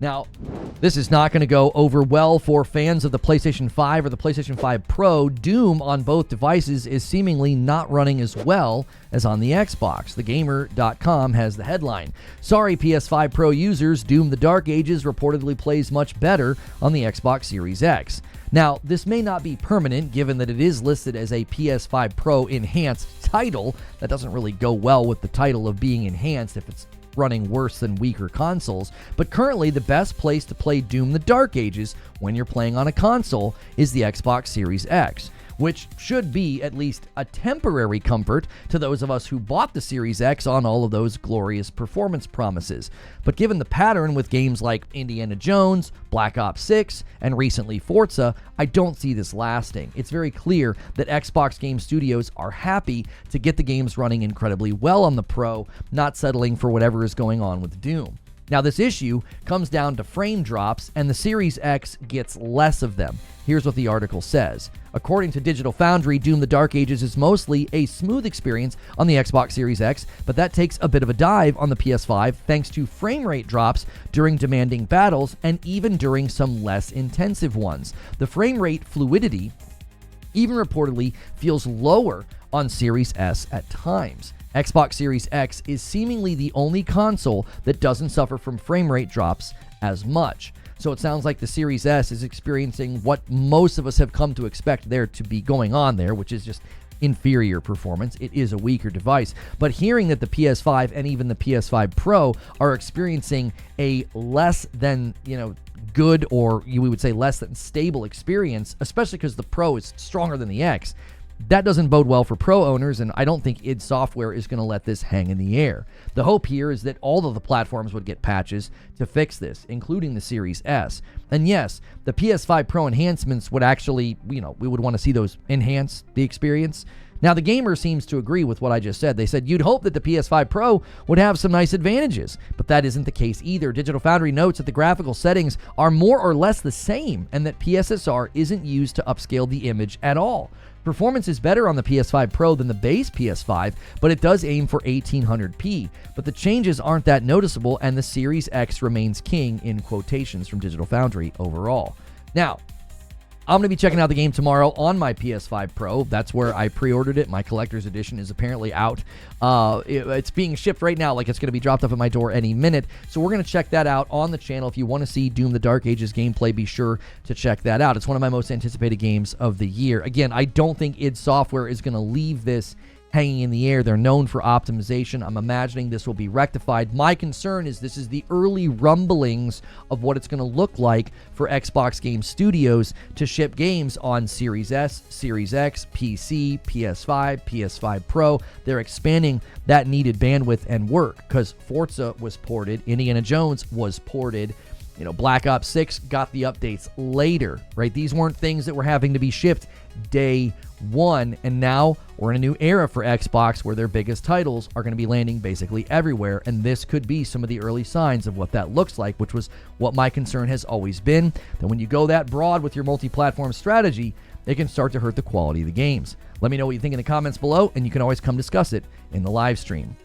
Now, this is not going to go over well for fans of the PlayStation 5 or the PlayStation 5 Pro. Doom on both devices is seemingly not running as well as on the Xbox. TheGamer.com has the headline, "Sorry PS5 Pro users, Doom the Dark Ages reportedly plays much better on the Xbox Series X." Now, this may not be permanent given that it is listed as a PS5 Pro enhanced title. That doesn't really go well with the title of being enhanced if it's running worse than weaker consoles, but currently the best place to play Doom the Dark Ages when you're playing on a console is the Xbox Series X, which should be at least a temporary comfort to those of us who bought the Series X on all of those glorious performance promises. But given the pattern with games like Indiana Jones, Black Ops 6, and recently Forza, I don't see this lasting. It's very clear that Xbox Game Studios are happy to get the games running incredibly well on the Pro, not settling for whatever is going on with Doom. Now, this issue comes down to frame drops, and the Series X gets less of them. Here's what the article says. According to Digital Foundry, Doom the Dark Ages is mostly a smooth experience on the Xbox Series X, but that takes a bit of a dive on the PS5 thanks to frame rate drops during demanding battles and even during some less intensive ones. The frame rate fluidity even reportedly feels lower on Series S at times. Xbox Series X is seemingly the only console that doesn't suffer from frame rate drops as much. So it sounds like the Series S is experiencing what most of us have come to expect there to be going on there, which is just inferior performance. It is a weaker device. But hearing that the PS5 and even the PS5 Pro are experiencing a less than, good, or we would say less than stable experience, especially because the Pro is stronger than the X, that doesn't bode well for Pro owners, and I don't think id Software is going to let this hang in the air. The hope here is that all of the platforms would get patches to fix this, including the Series S. And yes, the PS5 Pro enhancements would actually, we would want to see those enhance the experience. Now, the Gamer seems to agree with what I just said. They said you'd hope that the PS5 Pro would have some nice advantages, but that isn't the case either. Digital Foundry notes that the graphical settings are more or less the same and that PSSR isn't used to upscale the image at all. Performance is better on the PS5 Pro than the base PS5, but it does aim for 1800p. But the changes aren't that noticeable, and the Series X remains king in quotations from Digital Foundry overall. Now, I'm going to be checking out the game tomorrow on my PS5 Pro. That's where I pre-ordered it. My collector's edition is apparently out. It's being shipped right now, like it's going to be dropped off at my door any minute. So we're going to check that out on the channel. If you want to see Doom the Dark Ages gameplay, be sure to check that out. It's one of my most anticipated games of the year. Again, I don't think id Software is going to leave this hanging in the air. They're known for optimization. I'm imagining this will be rectified. My concern is this is the early rumblings of what it's going to look like for Xbox Game Studios to ship games on Series S, Series X, PC, PS5, PS5 Pro. They're expanding that needed bandwidth and work because Forza was ported, Indiana Jones was ported, Black Ops 6 got the updates later, right? These weren't things that were having to be shipped day one, and now we're in a new era for Xbox where their biggest titles are going to be landing basically everywhere, and this could be some of the early signs of what that looks like, which was what my concern has always been, that when you go that broad with your multi-platform strategy, it can start to hurt the quality of the games. Let me know what you think in the comments below, and you can always come discuss it in the live stream.